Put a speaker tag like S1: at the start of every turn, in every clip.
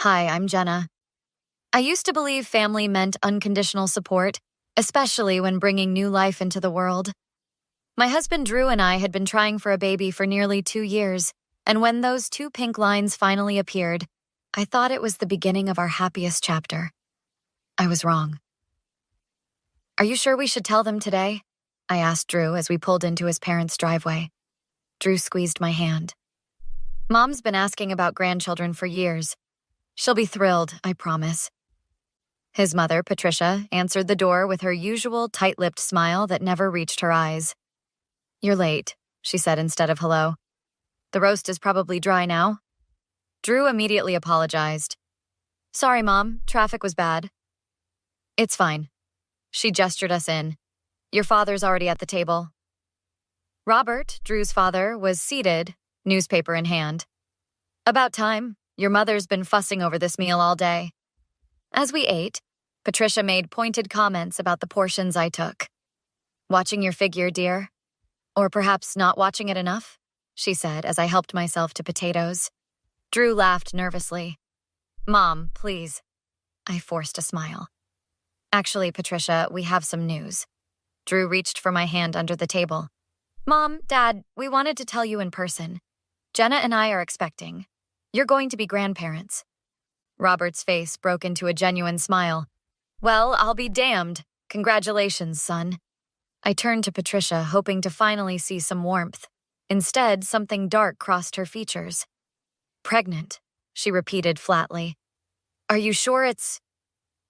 S1: Hi, I'm Jenna. I used to believe family meant unconditional support, especially when bringing new life into the world. My husband Drew and I had been trying for a baby for nearly 2 years, and when those two pink lines finally appeared, I thought it was the beginning of our happiest chapter. I was wrong. Are you sure we should tell them today? I asked Drew as we pulled into his parents' driveway. Drew squeezed my hand. Mom's been asking about grandchildren for years. She'll be thrilled, I promise. His mother, Patricia, answered the door with her usual tight-lipped smile that never reached her eyes. You're late, she said instead of hello. The roast is probably dry now. Drew immediately apologized. Sorry, Mom, traffic was bad. It's fine. She gestured us in. Your father's already at the table. Robert, Drew's father, was seated, newspaper in hand. About time. Your mother's been fussing over this meal all day. As we ate, Patricia made pointed comments about the portions I took. Watching your figure, dear. Or perhaps not watching it enough, she said as I helped myself to potatoes. Drew laughed nervously. Mom, please. I forced a smile. Actually, Patricia, we have some news. Drew reached for my hand under the table. Mom, Dad, we wanted to tell you in person. Jenna and I are expecting. You're going to be grandparents. Robert's face broke into a genuine smile. Well, I'll be damned. Congratulations, son. I turned to Patricia, hoping to finally see some warmth. Instead, something dark crossed her features. Pregnant, she repeated flatly. Are you sure it's...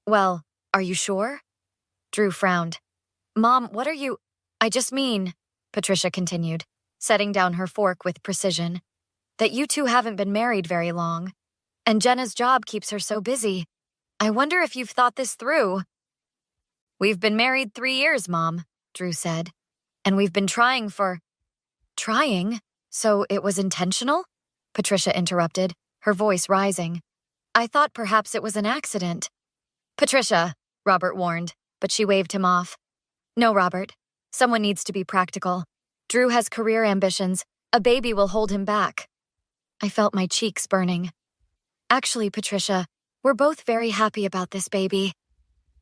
S1: Well, are you sure? Drew frowned. Mom, what are you... I just mean, Patricia continued, setting down her fork with precision, that you two haven't been married very long, and Jenna's job keeps her so busy. I wonder if you've thought this through. We've been married 3 years, Mom, Drew said, and we've been trying for... Trying? So it was intentional? Patricia interrupted, her voice rising. I thought perhaps it was an accident. Patricia, Robert warned, but she waved him off. No, Robert. Someone needs to be practical. Drew has career ambitions. A baby will hold him back. I felt my cheeks burning. Actually, Patricia, we're both very happy about this baby.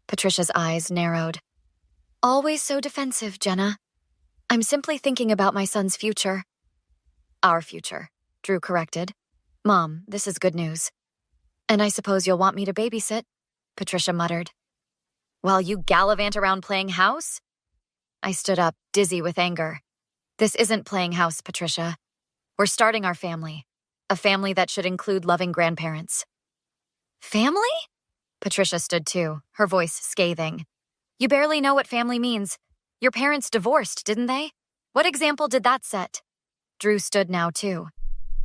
S1: Patricia's eyes narrowed. Always so defensive, Jenna. I'm simply thinking about my son's future. Our future, Drew corrected. Mom, this is good news. And I suppose you'll want me to babysit, Patricia muttered. While you gallivant around playing house? I stood up, dizzy with anger. This isn't playing house, Patricia. We're starting our family. A family that should include loving grandparents. Family? Patricia stood too, her voice scathing. You barely know what family means. Your parents divorced, didn't they? What example did that set? Drew stood now too.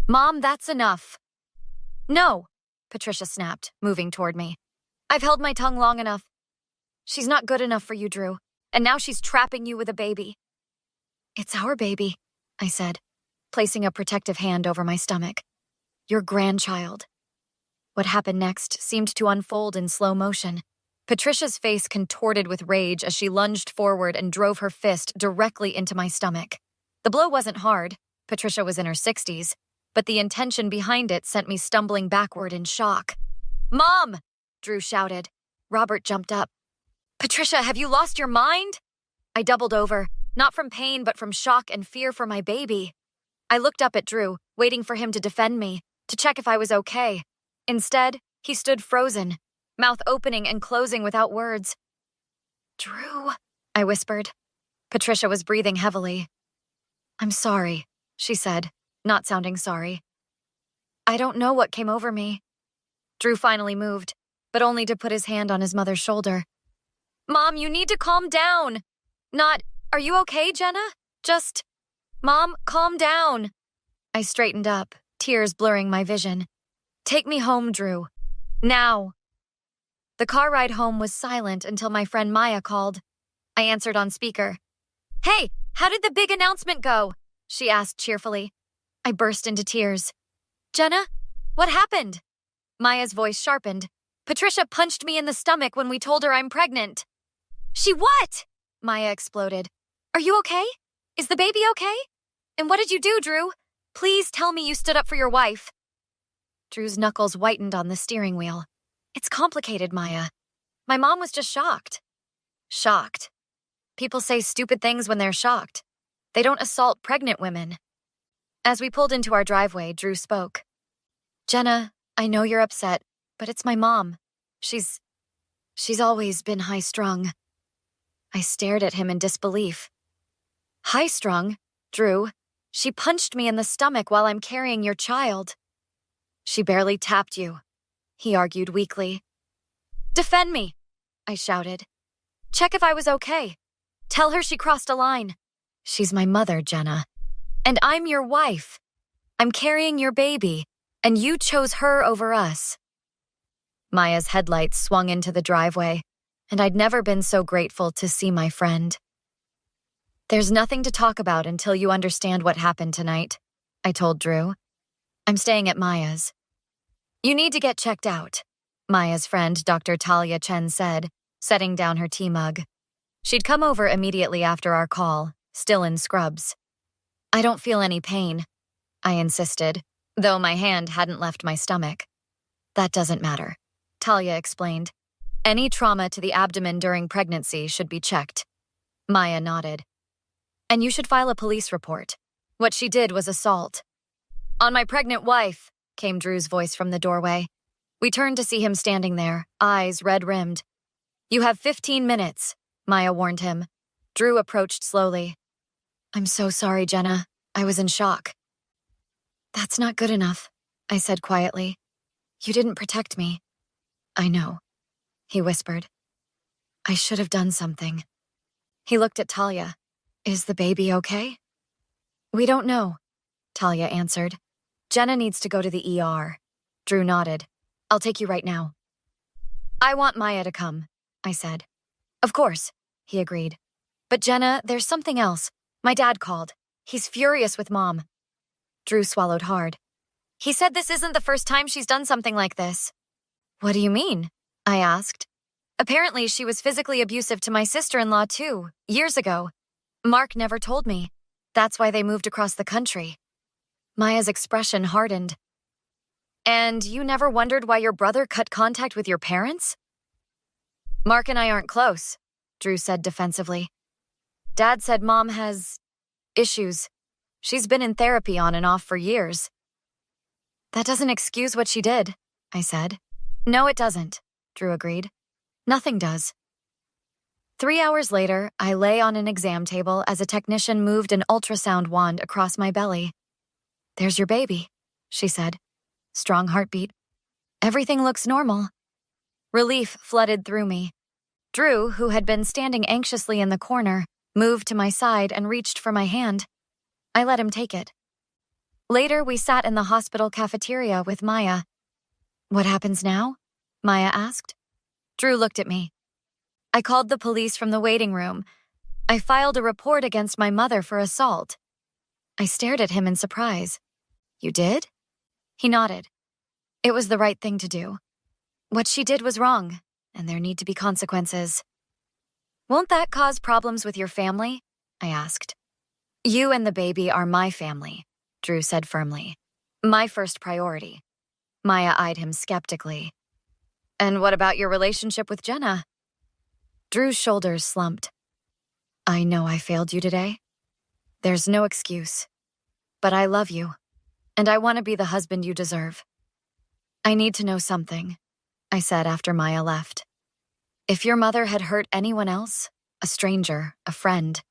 S1: Mom, that's enough. No, Patricia snapped, moving toward me. I've held my tongue long enough. She's not good enough for you, Drew, and now she's trapping you with a baby. It's our baby, I said, placing a protective hand over my stomach. Your grandchild. What happened next seemed to unfold in slow motion. Patricia's face contorted with rage as she lunged forward and drove her fist directly into my stomach. The blow wasn't hard. Patricia was in her 60s, but the intention behind it sent me stumbling backward in shock. Mom! Drew shouted. Robert jumped up. Patricia, have you lost your mind? I doubled over, not from pain but from shock and fear for my baby. I looked up at Drew, waiting for him to defend me, to check if I was okay. Instead, he stood frozen, mouth opening and closing without words. Drew, I whispered. Patricia was breathing heavily. I'm sorry, she said, not sounding sorry. I don't know what came over me. Drew finally moved, but only to put his hand on his mother's shoulder. Mom, you need to calm down. Not, are you okay, Jenna? Just, Mom, calm down. I straightened up, tears blurring my vision. Take me home, Drew. Now. The car ride home was silent until my friend Maya called. I answered on speaker. Hey, how did the big announcement go? She asked cheerfully. I burst into tears. Jenna, what happened? Maya's voice sharpened. Patricia punched me in the stomach when we told her I'm pregnant. She what? Maya exploded. Are you okay? Is the baby okay? And what did you do, Drew? Please tell me you stood up for your wife. Drew's knuckles whitened on the steering wheel. It's complicated, Maya. My mom was just shocked. Shocked. People say stupid things when they're shocked. They don't assault pregnant women. As we pulled into our driveway, Drew spoke. Jenna, I know you're upset, but it's my mom. She's always been high-strung. I stared at him in disbelief. High-strung? Drew, she punched me in the stomach while I'm carrying your child. She barely tapped you, he argued weakly. Defend me, I shouted. Check if I was okay. Tell her she crossed a line. She's my mother, Jenna. And I'm your wife. I'm carrying your baby, and you chose her over us. Maya's headlights swung into the driveway, and I'd never been so grateful to see my friend. There's nothing to talk about until you understand what happened tonight, I told Drew. I'm staying at Maya's. You need to get checked out, Maya's friend, Dr. Talia Chen said, setting down her tea mug. She'd come over immediately after our call, still in scrubs. I don't feel any pain, I insisted, though my hand hadn't left my stomach. That doesn't matter, Talia explained. Any trauma to the abdomen during pregnancy should be checked. Maya nodded. And you should file a police report. What she did was assault. On my pregnant wife, came Drew's voice from the doorway. We turned to see him standing there, eyes red-rimmed. You have 15 minutes, Maya warned him. Drew approached slowly. I'm so sorry, Jenna. I was in shock. That's not good enough, I said quietly. You didn't protect me. I know, he whispered. I should have done something. He looked at Talia. Is the baby okay? We don't know, Talia answered. Jenna needs to go to the ER. Drew nodded. I'll take you right now. I want Maya to come, I said. Of course, he agreed. But Jenna, there's something else. My dad called. He's furious with Mom. Drew swallowed hard. He said this isn't the first time she's done something like this. What do you mean? I asked. Apparently she was physically abusive to my sister-in-law too, years ago. Mark never told me. That's why they moved across the country. Maya's expression hardened. And you never wondered why your brother cut contact with your parents? Mark and I aren't close, Drew said defensively. Dad said Mom has issues. She's been in therapy on and off for years. That doesn't excuse what she did, I said. No, it doesn't, Drew agreed. Nothing does. 3 hours later, I lay on an exam table as a technician moved an ultrasound wand across my belly. There's your baby, she said. Strong heartbeat. Everything looks normal. Relief flooded through me. Drew, who had been standing anxiously in the corner, moved to my side and reached for my hand. I let him take it. Later, we sat in the hospital cafeteria with Maya. What happens now? Maya asked. Drew looked at me. I called the police from the waiting room. I filed a report against my mother for assault. I stared at him in surprise. You did? He nodded. It was the right thing to do. What she did was wrong, and there need to be consequences. Won't that cause problems with your family? I asked. You and the baby are my family, Drew said firmly. My first priority. Maya eyed him skeptically. And what about your relationship with Jenna? Drew's shoulders slumped. I know I failed you today. There's no excuse. But I love you, and I want to be the husband you deserve. I need to know something, I said after Maya left. If your mother had hurt anyone else, a stranger, a friend,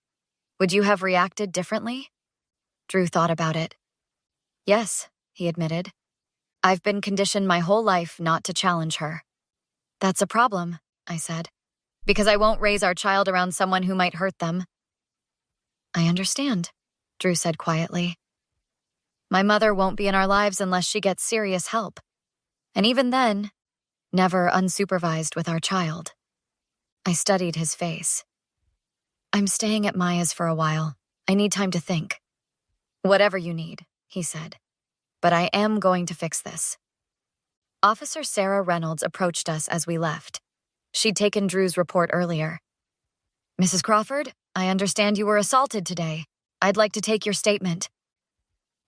S1: would you have reacted differently? Drew thought about it. Yes, he admitted. I've been conditioned my whole life not to challenge her. That's a problem, I said, because I won't raise our child around someone who might hurt them. I understand, Drew said quietly. My mother won't be in our lives unless she gets serious help. And even then, never unsupervised with our child. I studied his face. I'm staying at Maya's for a while. I need time to think. Whatever you need, he said. But I am going to fix this. Officer Sarah Reynolds approached us as we left. She'd taken Drew's report earlier. Mrs. Crawford, I understand you were assaulted today. I'd like to take your statement.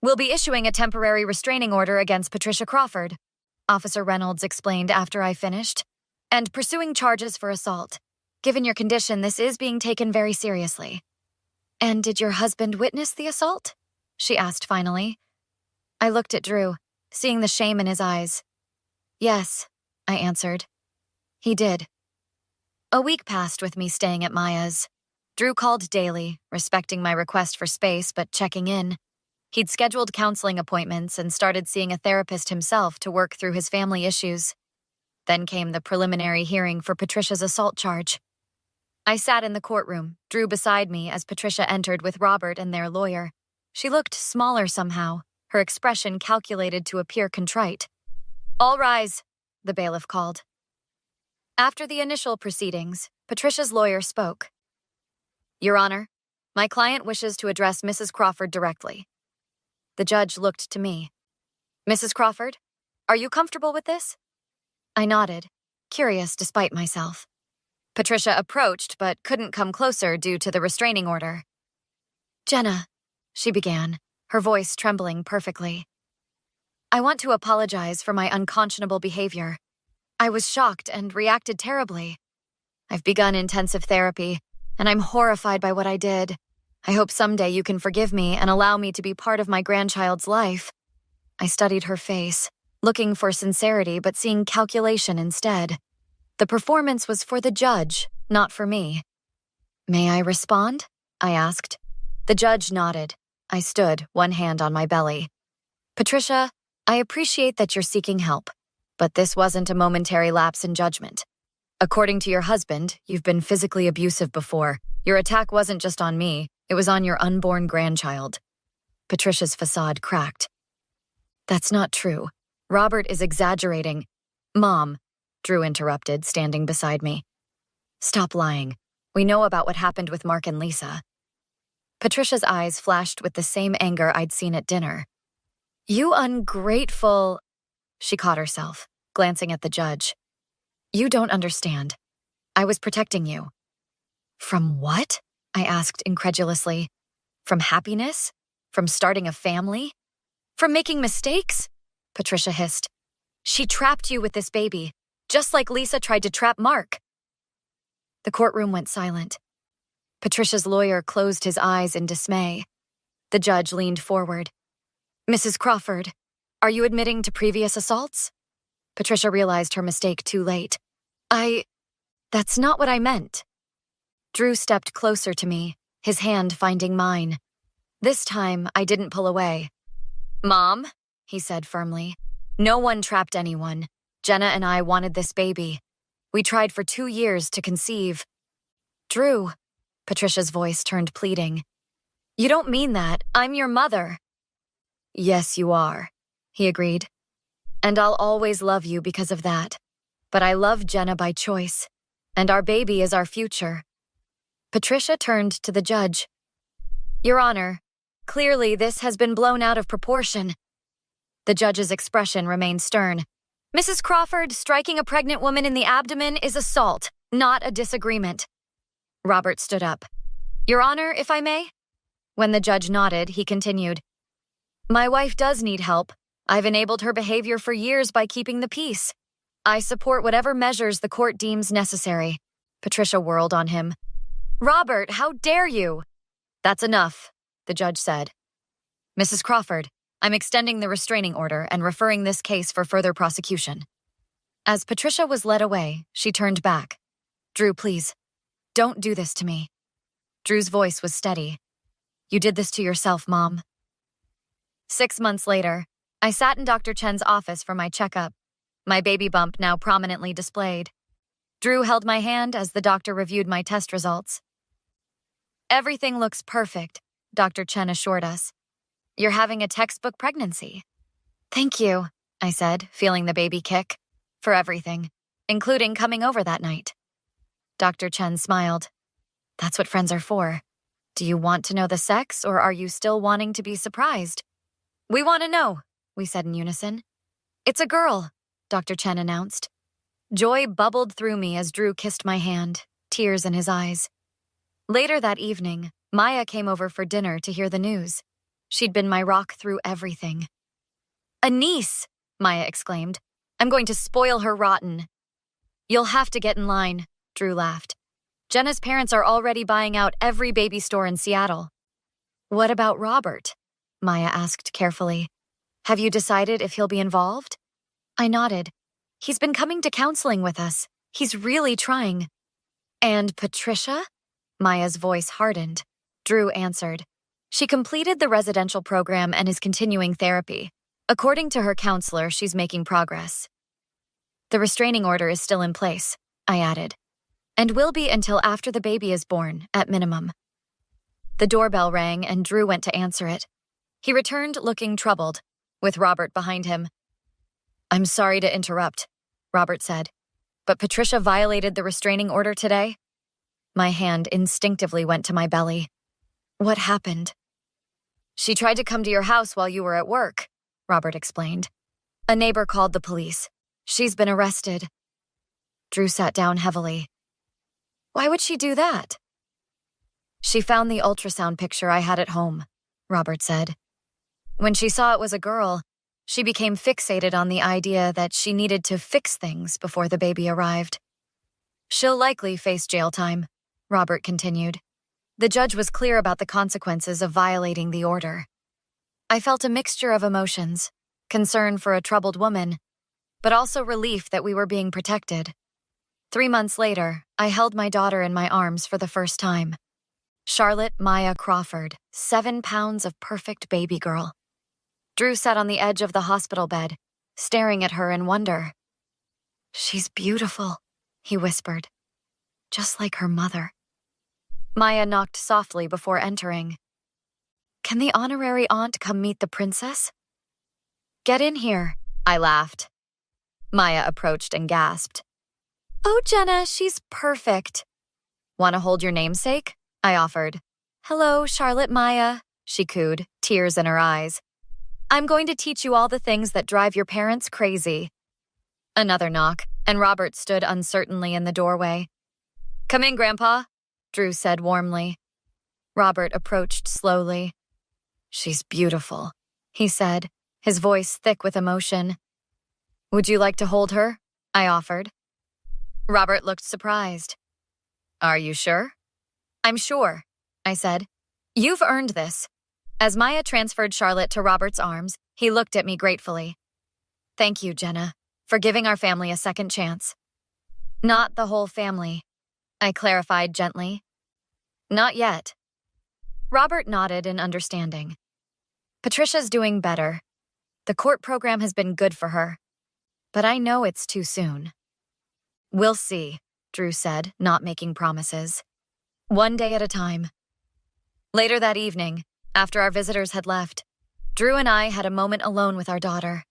S1: We'll be issuing a temporary restraining order against Patricia Crawford, Officer Reynolds explained after I finished, and pursuing charges for assault. Given your condition, this is being taken very seriously. And did your husband witness the assault? She asked finally. I looked at Drew, seeing the shame in his eyes. Yes, I answered. He did. A week passed with me staying at Maya's. Drew called daily, respecting my request for space but checking in. He'd scheduled counseling appointments and started seeing a therapist himself to work through his family issues. Then came the preliminary hearing for Patricia's assault charge. I sat in the courtroom, Drew beside me as Patricia entered with Robert and their lawyer. She looked smaller somehow, her expression calculated to appear contrite. All rise, the bailiff called. After the initial proceedings, Patricia's lawyer spoke. Your Honor, my client wishes to address Mrs. Crawford directly. The judge looked to me. Mrs. Crawford, are you comfortable with this? I nodded, curious despite myself. Patricia approached but couldn't come closer due to the restraining order. Jenna, she began, her voice trembling perfectly. I want to apologize for my unconscionable behavior. I was shocked and reacted terribly. I've begun intensive therapy, and I'm horrified by what I did. I hope someday you can forgive me and allow me to be part of my grandchild's life. I studied her face, looking for sincerity but seeing calculation instead. The performance was for the judge, not for me. May I respond? I asked. The judge nodded. I stood, one hand on my belly. Patricia, I appreciate that you're seeking help, but this wasn't a momentary lapse in judgment. According to your husband, you've been physically abusive before. Your attack wasn't just on me, it was on your unborn grandchild. Patricia's facade cracked. That's not true. Robert is exaggerating. Mom, Drew interrupted, standing beside me. Stop lying. We know about what happened with Mark and Lisa. Patricia's eyes flashed with the same anger I'd seen at dinner. You ungrateful... She caught herself, glancing at the judge. You don't understand. I was protecting you. From what? I asked incredulously. From happiness? From starting a family? From making mistakes? Patricia hissed. She trapped you with this baby, just like Lisa tried to trap Mark. The courtroom went silent. Patricia's lawyer closed his eyes in dismay. The judge leaned forward. Mrs. Crawford, are you admitting to previous assaults? Patricia realized her mistake too late. That's not what I meant. Drew stepped closer to me, his hand finding mine. This time, I didn't pull away. Mom, he said firmly, no one trapped anyone. Jenna and I wanted this baby. We tried for 2 years to conceive. Drew, Patricia's voice turned pleading. You don't mean that. I'm your mother. Yes, you are, he agreed. And I'll always love you because of that. But I love Jenna by choice, and our baby is our future. Patricia turned to the judge. Your Honor, clearly this has been blown out of proportion. The judge's expression remained stern. Mrs. Crawford, striking a pregnant woman in the abdomen is assault, not a disagreement. Robert stood up. Your Honor, if I may? When the judge nodded, he continued. My wife does need help. I've enabled her behavior for years by keeping the peace. I support whatever measures the court deems necessary. Patricia whirled on him. Robert, how dare you? That's enough, the judge said. Mrs. Crawford, I'm extending the restraining order and referring this case for further prosecution. As Patricia was led away, she turned back. Drew, please, don't do this to me. Drew's voice was steady. You did this to yourself, Mom. 6 months later, I sat in Dr. Chen's office for my checkup, my baby bump now prominently displayed. Drew held my hand as the doctor reviewed my test results. Everything looks perfect, Dr. Chen assured us. You're having a textbook pregnancy. Thank you, I said, feeling the baby kick. For everything, including coming over that night. Dr. Chen smiled. That's what friends are for. Do you want to know the sex, or are you still wanting to be surprised? We want to know, we said in unison. It's a girl, Dr. Chen announced. Joy bubbled through me as Drew kissed my hand, tears in his eyes. Later that evening, Maya came over for dinner to hear the news. She'd been my rock through everything. "A niece!" Maya exclaimed. "I'm going to spoil her rotten." "You'll have to get in line," Drew laughed. "Jenna's parents are already buying out every baby store in Seattle." "What about Robert?" Maya asked carefully. "Have you decided if he'll be involved?" I nodded. "He's been coming to counseling with us. He's really trying." "And Patricia?" Maya's voice hardened. Drew answered. "She completed the residential program and is continuing therapy. According to her counselor, she's making progress." "The restraining order is still in place," I added, "and will be until after the baby is born, at minimum." The doorbell rang and Drew went to answer it. He returned looking troubled, with Robert behind him. "I'm sorry to interrupt," Robert said, "but Patricia violated the restraining order today." My hand instinctively went to my belly. "What happened?" "She tried to come to your house while you were at work," Robert explained. "A neighbor called the police. She's been arrested." Drew sat down heavily. "Why would she do that?" "She found the ultrasound picture I had at home," Robert said. "When she saw it was a girl, she became fixated on the idea that she needed to fix things before the baby arrived." "She'll likely face jail time," Robert continued. "The judge was clear about the consequences of violating the order." I felt a mixture of emotions, concern for a troubled woman, but also relief that we were being protected. 3 months later, I held my daughter in my arms for the first time. Charlotte Maya Crawford, 7 pounds of perfect baby girl. Drew sat on the edge of the hospital bed, staring at her in wonder. "She's beautiful," he whispered, "just like her mother." Maya knocked softly before entering. "Can the honorary aunt come meet the princess?" "Get in here," I laughed. Maya approached and gasped. "Oh, Jenna, she's perfect." "Want to hold your namesake?" I offered. "Hello, Charlotte Maya," she cooed, tears in her eyes. "I'm going to teach you all the things that drive your parents crazy." Another knock, and Robert stood uncertainly in the doorway. "Come in, Grandpa," Drew said warmly. Robert approached slowly. "She's beautiful," he said, his voice thick with emotion. "Would you like to hold her?" I offered. Robert looked surprised. "Are you sure?" "I'm sure," I said. "You've earned this." As Maya transferred Charlotte to Robert's arms, he looked at me gratefully. "Thank you, Jenna, for giving our family a second chance." "Not the whole family," I clarified gently. "Not yet." Robert nodded in understanding. "Patricia's doing better. The court program has been good for her. But I know it's too soon." "We'll see," Drew said, not making promises. "One day at a time." Later that evening, after our visitors had left, Drew and I had a moment alone with our daughter.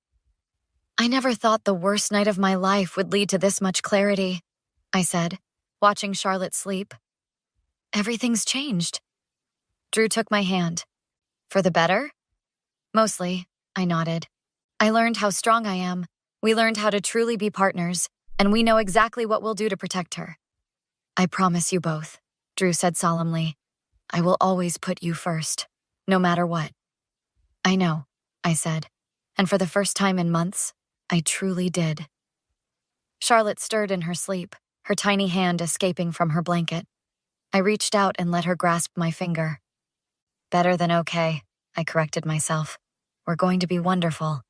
S1: "I never thought the worst night of my life would lead to this much clarity," I said, watching Charlotte sleep. "Everything's changed." Drew took my hand. "For the better?" "Mostly," I nodded. "I learned how strong I am. We learned how to truly be partners, and we know exactly what we'll do to protect her." "I promise you both," Drew said solemnly. "I will always put you first, no matter what." "I know," I said, and for the first time in months, I truly did. Charlotte stirred in her sleep, her tiny hand escaping from her blanket. I reached out and let her grasp my finger. "Better than okay," I corrected myself. "We're going to be wonderful."